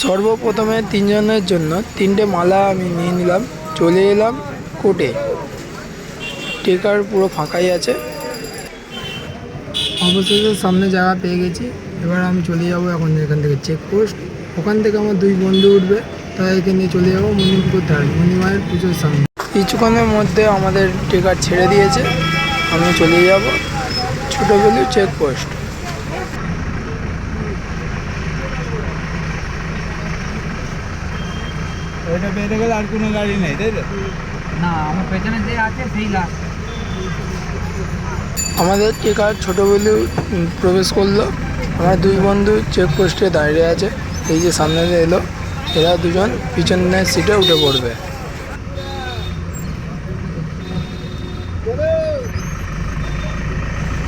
সর্বপ্রথমে তিনজনের জন্য তিনটে মালা আমি নিয়ে নিলাম, চলে এলাম কোর্টে। টেকার পুরো ফাঁকাই আছে। অবশেষে সামনে জায়গা পেয়ে গেছি। এবার আমি চলে যাব এখন এখান থেকে চেকপোস্ট। ওখান থেকে আমার দুই বন্ধু উঠবে, তাই এখানে নিয়ে চলে যাবো মণিপুকুর ধারে মণিমায়ের পুজোর সামনে। কিছুক্ষণের মধ্যে আমাদের টেকার ছেড়ে দিয়েছে, আমি চলে যাব ছোটোবেলু চেকপোস্ট। ওইটা বেড়ে গেলে আর কোনো গাড়ি নেই, তাই তো? না, আমার পেছনে যে আছে সেই লাস্ট। আমাদের টেকার ছোটোবেলু প্রবেশ করলো। আমার দুই বন্ধু চেকপোস্টে দাঁড়িয়ে আছে, এই যে সামনে এলো। এরা দুজন পিছনের সিটে উঠে পড়বে।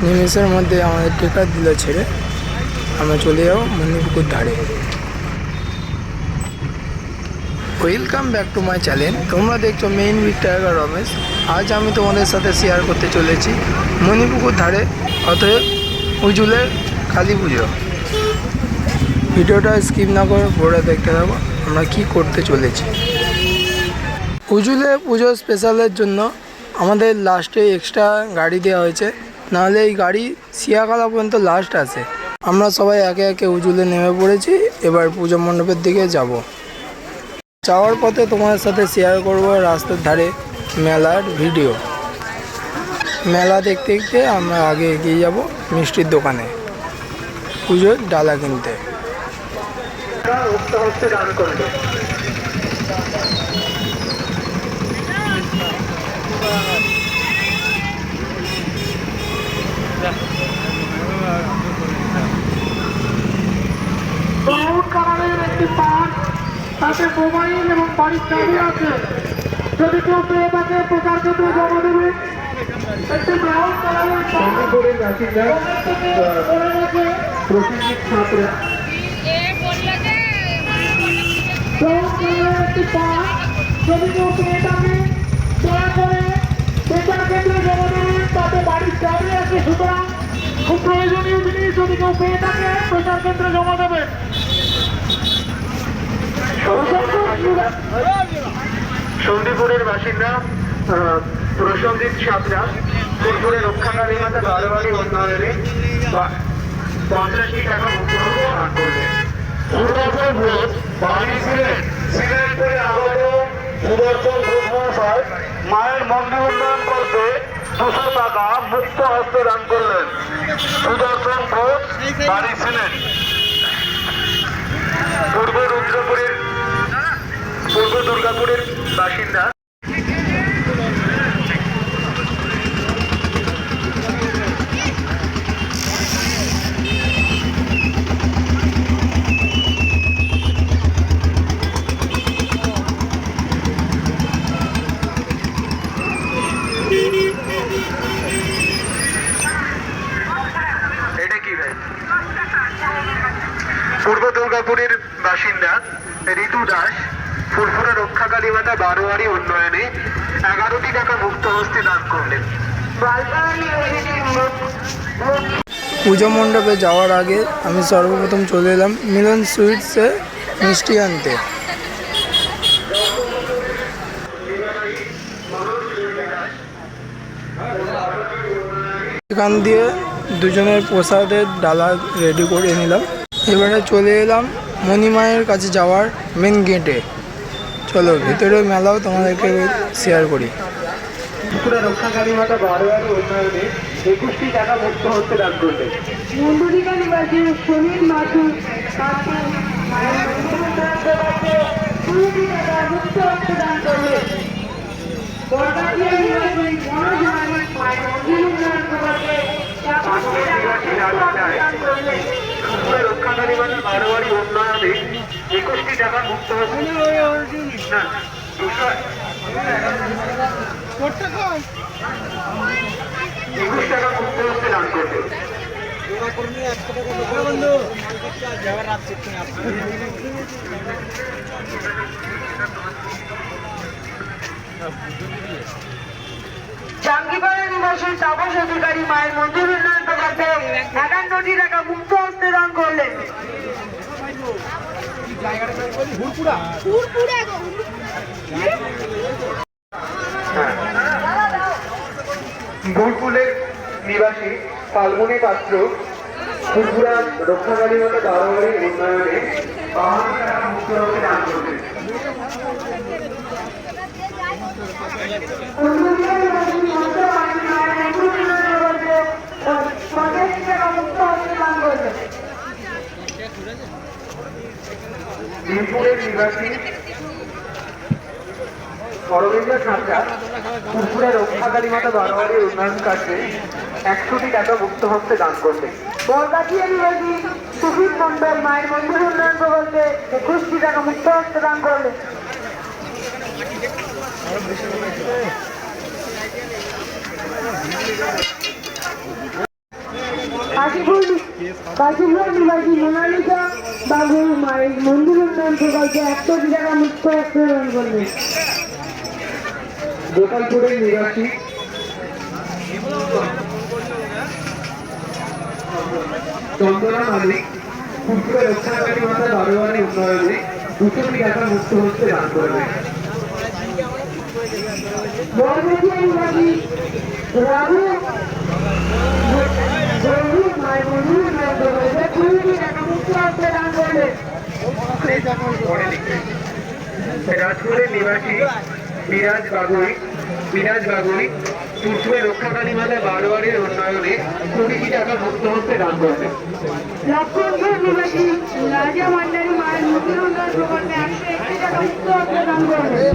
নিমেষের মধ্যে আমাদের টেকার দিল ছেড়ে, আমরা চলে যাবো মণিপুকুর ধারে। Welcome back to my channel. তোমরা দেখছো মেইন উইথ টাইগার রমেশ। আজ আমি তোমাদের সাথে শেয়ার করতে চলেছি মণিপুকুর ধারে, অতএব উজুলের কালী পুজো। ভিডিওটা স্কিপ না করে পুরোটা দেখতে থাকো আমরা কি করতে চলেছি। উজুলে পুজো স্পেশালের জন্য আমাদের লাস্টে এক্সট্রা গাড়ি দেওয়া হয়েছে, নাহলে এই গাড়ি শিয়াখালা পর্যন্ত লাস্ট আসে। আমরা সবাই একে একে উজুলে নেমে পড়েছি। এবার পুজো মণ্ডপের দিকে যাব। যাওয়ার পথে তোমাদের সাথে শেয়ার করব রাস্তার ধারে মেলার ভিডিও। মেলা দেখতে দেখতে আমরা আগে এগিয়ে যাব মিষ্টির দোকানে পুজোর ডালা কিনতে। তাতে মোবাইল এবং বাড়ির চাবি আছে। যদি কেউ পেয়ে থাকে প্রচার ক্ষেত্রে জমা দেবে। একটি ব্রাউন কালারের একটি পান, যদি কেউ পেয়ে থাকে দয়া করে প্রচার ক্ষেত্রে জমা দেবে। তাতে বাড়ির চাবি আছে, সুতরাং খুব প্রয়োজনীয় জিনিস। যদি কেউ পেয়ে থাকে প্রচার ক্ষেত্রে জমা দেবে। সন্দীপুরের বাসিন্দা প্রসঞ্জিৎ সাঁতরা ফুলপুরে রক্ষাকারী মাতা বারোয়ারি উন্নয়নে 50টি টাকা মুক্তিপণ দান করলেন। সিলেটপুরে আবারও সুদর্শন ঘোষ মহাশয় মায়ের মন্দির উন্নয়ন করতে 200 টাকা মুক্ত হস্তে দান করলেন। সুদর্শন ঘোষ বাড়ি ছিলেন পূর্ব দুর্গাপুরের বাসিন্দা। এটা কি ভাই? পূর্ব দুর্গাপুরের বাসিন্দা ঋতু দাস ফুলপুরা রক্ষাকারী মাতা বারোয়ারি উন্নয়নে 11টি টাকা মুক্ত হস্তে দান করলেন। পুজো মণ্ডপে যাওয়ার আগে আমি সর্বপ্রথম চলে এলাম মিলন সুইটসে মিষ্টি আনতে। এখান দিয়ে দুজনের প্রসাদের ডালা রেডি করে নিলাম। এবারে চলে এলাম মণিমায়ের কাছে যাওয়ার মেন গেটে। চলো ভিতরে মেলাও তোমাদেরকে শেয়ার করি। ত্রিপুরা রক্ষাকারী মাতা বারোয়ারি উন্নয়নে 21টি টাকা মুক্ত হতে দান করলেন। মন্দিরিকা নিবাসী সমীর মাথুর 20টি টাকা মুক্ত হতে দান করলেন। বরগাছিয়া নিবাসী মনোজ মালিক মন্দির উন্নয়ন প্রকল্পে 50টি টাকা দান করলেন। রক্ষাকারী মাতা বারোয়ারি উন্নয়নে 21টি টাকা মুক্ত হতে না 21 টাকা মুক্ত হতে দান করলেন। জাঙ্গিপাড়া নিবাসী তাপস অধিকারী মায়ের মন্দির উন্নয়ন প্রকল্পে 51টি টাকা মুক্ত হস্তে দান করলেন। গুরকুলের নিবাসী ফাল্গুনী পাত্র ত্রিপুরা রক্ষাকারী মতো বারোয়ারি উন্নয়নে 52 টাকা মুক্ত হতে দান করবেন। বিপুরের নিবাসী অরবিন্দ সাঁতরা ত্রিপুরা রক্ষাকারী মাতা বারোয়ারি উন্নয়ন কার্যে 100টি টাকা মুক্ত হতে দান করবে। বরগাছিয়া নিবাসী সুফিক মন্ডল মায়ের মন্দির উন্নয়ন প্রকল্পে 21টি টাকা মুক্ত হস্তে দান করলেন। কাশীপুর নিবাসী মোনালিসা বাবু মায়ের মন্দির উন্নয়ন প্রকল্পে 100টি টাকা মুক্ত হস্তে দান করলেন। গোপালপুরের নিবাসী চন্দনা মালিক ত্রিপুরা রক্ষাকারী মাতা বারোয়ারি উন্নয়নে 200টি টাকা মুক্ত হতে দান করবে। বরগাছিয়া নিবাসী রাঘু মায়ের মন্দির উন্নয়ন প্রকল্পে 20টি টাকা মুক্ত হস্তে দান করলেন। রাজপুরের নিবাসী বিরাজ বাগুই ত্রিপুরা রক্ষাকারী মাতা বারোয়ারির উন্নয়নে 20টি টাকা মুক্ত হতে দান করবে। লক্ষণপুর নিবাসী রাজা মান্ডারি মায়ের মন্দির উন্নয়ন প্রকল্পে 101টি টাকা মুক্ত হস্তে দান করলেন।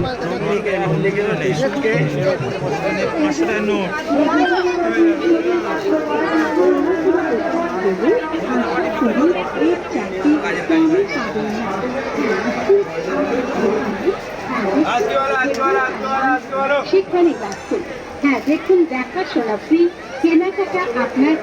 শিক্ষণিক বাস্তু, হ্যাঁ দেখুন, দেখাশোনা ফ্রি, কেনাকাটা আপনার।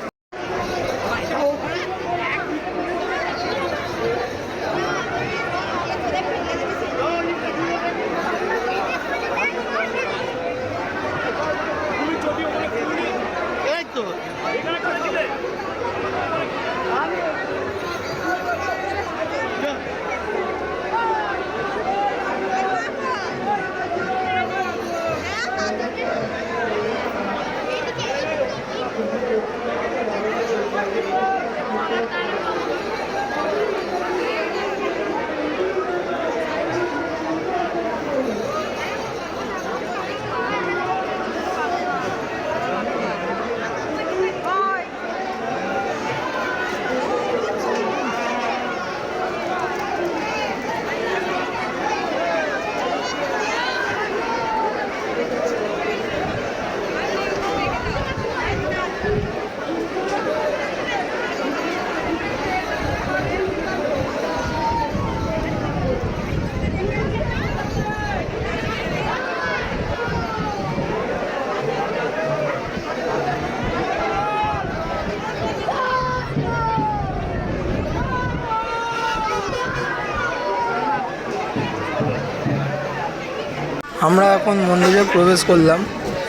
আমরা এখন মন্দিরে প্রবেশ করলাম।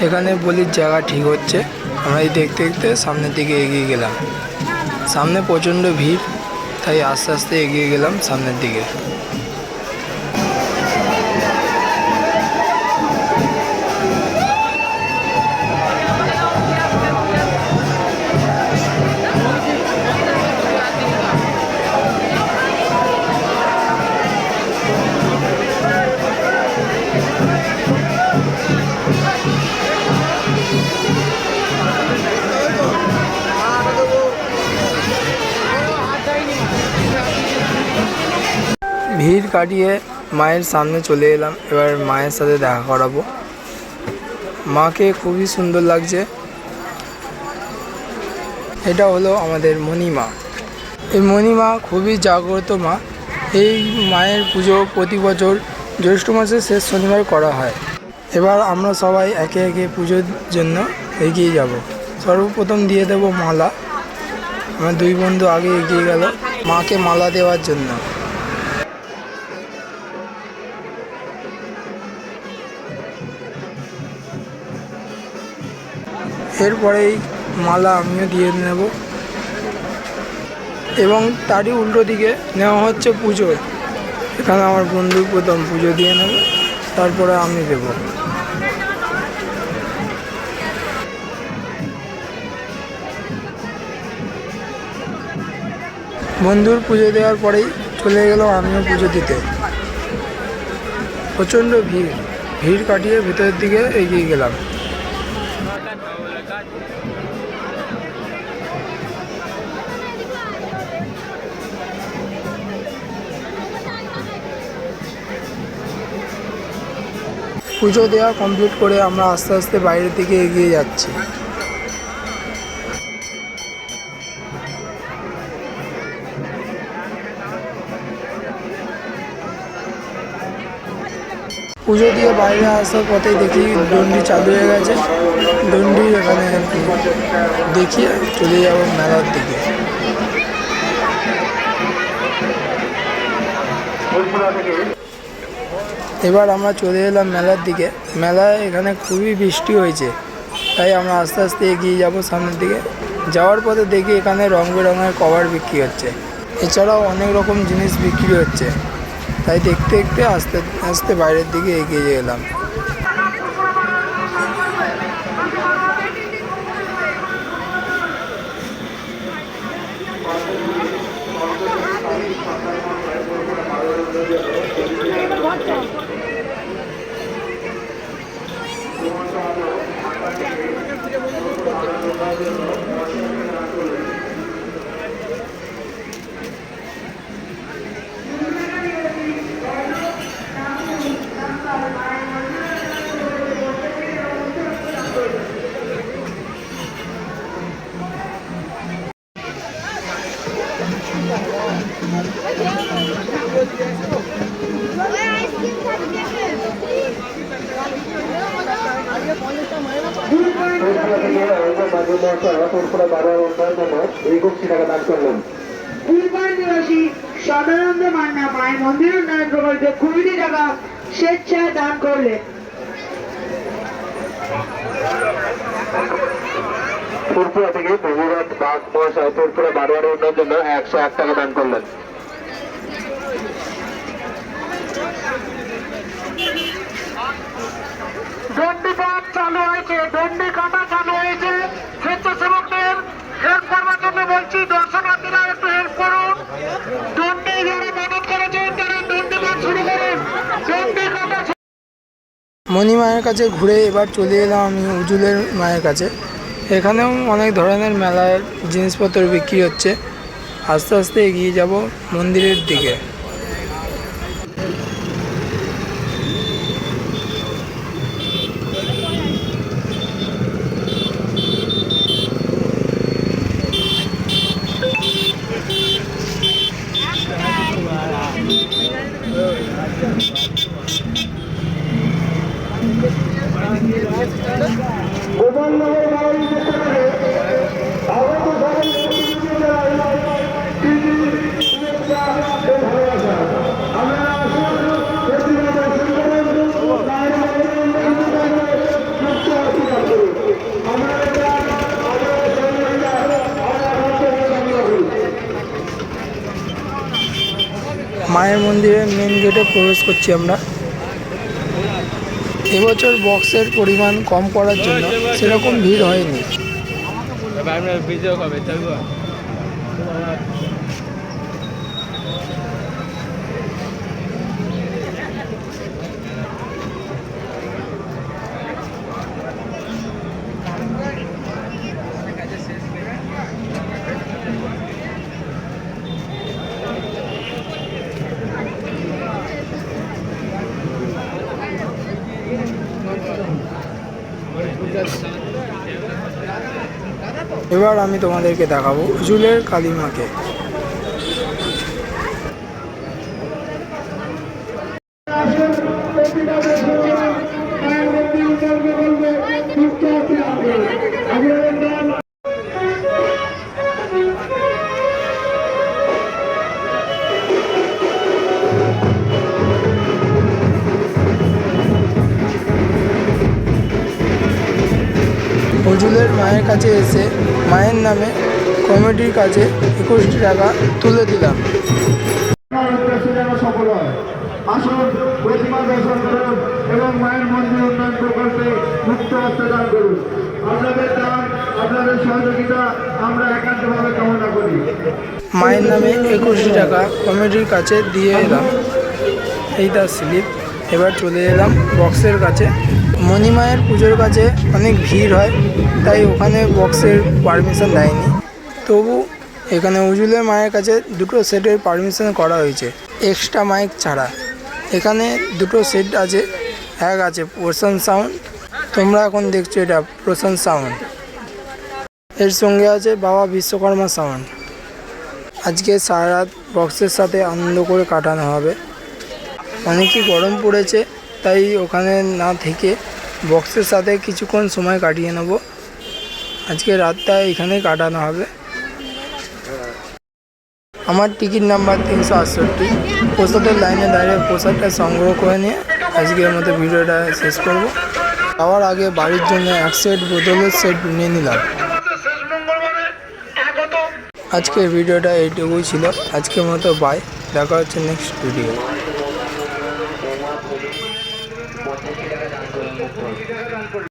এখানে বলির জায়গা ঠিক হচ্ছে। আমরা এই দেখতে দেখতে সামনের দিকে এগিয়ে গেলাম। সামনে প্রচণ্ড ভিড়, তাই আস্তে আস্তে এগিয়ে গেলাম সামনের দিকে। ভিড় কাটিয়ে মায়ের সামনে চলে এলাম। এবার মায়ের সাথে দেখা করাবো। মাকে খুবই সুন্দর লাগছে। এটা হলো আমাদের মণিমা। এই মণিমা খুবই জাগ্রত মা। এই মায়ের পুজো প্রতি বছর জ্যৈষ্ঠ মাসের শেষ শনিবার করা হয়। এবার আমরা সবাই একে একে পুজোর জন্য এগিয়ে যাব। সর্বপ্রথম দিয়ে দেব মালা। আমার দুই বন্ধু আগে এগিয়ে গেল মাকে মালা দেওয়ার জন্য। এরপরেই মালা আমিও দিয়ে নেব এবং তারই উল্টো দিকে নেওয়া হচ্ছে পুজো। এখানে আমার বন্ধু প্রথম পুজো দিয়ে নেবে, তারপরে আমি দেব। বন্ধুর পুজো দেওয়ার পরেই চলে গেলাম আমিও পুজো দিতে। প্রচণ্ড ভিড় কাটিয়ে ভেতরের দিকে এগিয়ে গেলাম। পুজো দেওয়া কমপ্লিট করে আমরা আস্তে আস্তে বাইরের দিকে এগিয়ে যাচ্ছি। পুজো দিয়ে বাইরে আসার পথে দেখি ডন্ডি চালু হয়ে গেছে। ডন্ডি এখানে দেখিয়ে চলে যাব মেলার দিকে। এবার আমরা চলে এলাম মেলার দিকে। মেলায় এখানে খুবই বৃষ্টি হয়েছে, তাই আমরা আস্তে আস্তে এগিয়ে যাব সামনের দিকে। যাওয়ার পথে দেখি এখানে রং বেরঙের কভার বিক্রি হচ্ছে, এছাড়াও অনেক রকম জিনিস বিক্রি হচ্ছে, তাই দেখতে দেখতে আস্তে আস্তে বাইরের দিকে এগিয়ে গেলাম। ফুলবাড়ি নিবাসী সদানন্দ মান্না মায়ের মন্দির উন্নয়ন প্রকল্পে 20টি টাকা স্বেচ্ছায় দান করলেন। ফুরপুরা থেকে প্রভুরাত বাগ মহাশয় ফুরপুরা বারোয়ারি উন্নয়নের জন্য 101 টাকা দান করলেন। দণ্ডি পাঠ চালু হয়েছে, দণ্ডি কাটা চালু হয়েছে। স্বেচ্ছাসেবকদের হেল্প করবার জন্য বলছি, দর্শনার্থীরা একটু হেল্প করুন। দণ্ডি যারা মানত করেছেন তারা দণ্ডি পাঠ শুরু করুন। দণ্ডি কাটা মণি মায়ের কাছে ঘুরে এবার চলে এলাম আমি উজুলের মায়ের কাছে। এখানেও অনেক ধরনের মেলার জিনিসপত্র বিক্রি হচ্ছে। আস্তে আস্তে এগিয়ে যাব মন্দিরের দিকে। গোপালনগর বাড়ি যেতে পারে আগত সবাই ভালোবাসা আমরা মায়ের মন্দিরের মেন গেটে প্রবেশ করছি আমরা। এবছর বক্সের পরিমাণ কম করার জন্য সেরকম ভিড় হয়নি। এবার আমি তোমাদেরকে দেখাবো উজুলের কালীমাকে। উজুলের মায়ের কাছে এসে মায়ের নামে কমিটির কাছে 21টি টাকা তুলে দিলাম। সফল হয়। আসুন প্রতিমা দর্শন করুন এবং মায়ের মন্দির উন্নয়ন প্রকল্পে মুক্ত হস্তে দান করুন। আপনাদের দান, আপনাদের সহযোগিতা আমরা একান্তভাবে কামনা করি। মায়ের নামে 21 টাকা কমিটির কাছে দিয়ে এলাম, এই তার স্লিপ। এবার চলে এলাম বক্সের কাছে। মণিমায়ের পুজোর কাছে অনেক ভিড় হয়, তাই ওখানে বক্সের পারমিশন দেয়নি। তবু এখানে উজুলে মায়ের কাছে দুটো সেটের পারমিশন করা হয়েছে, এক্সট্রা মাইক ছাড়া। এখানে দুটো সেট আছে, এক আছে প্রশান সাউন্ড, তোমরা এখন দেখছো এটা প্রশান সাউন্ড, এর সঙ্গে আছে বাবা বিশ্বকর্মা সাউন্ড। আজকে সারা রাত বক্সের সাথে আনন্দ করে কাটানো হবে। অনেকই গরম পড়েছে, তাই ওখানে না থেকে বক্সের সাথে কিছুক্ষণ সময় কাটিয়ে নেব। আজকে রাতটা এখানেই কাটানো হবে। আমার টিকিট নাম্বার 368। প্রসাদের লাইনে দাঁড়িয়ে প্রসাদটা সংগ্রহ করে নিয়ে আজকের মতো ভিডিওটা শেষ করব। যাওয়ার আগে বাড়ির জন্য এক সেট বোতলের সেট নিয়ে নিলাম। আজকের ভিডিওটা এইটুকুই ছিল। আজকের মতো বাই, দেখা হচ্ছে নেক্সট ভিডিও।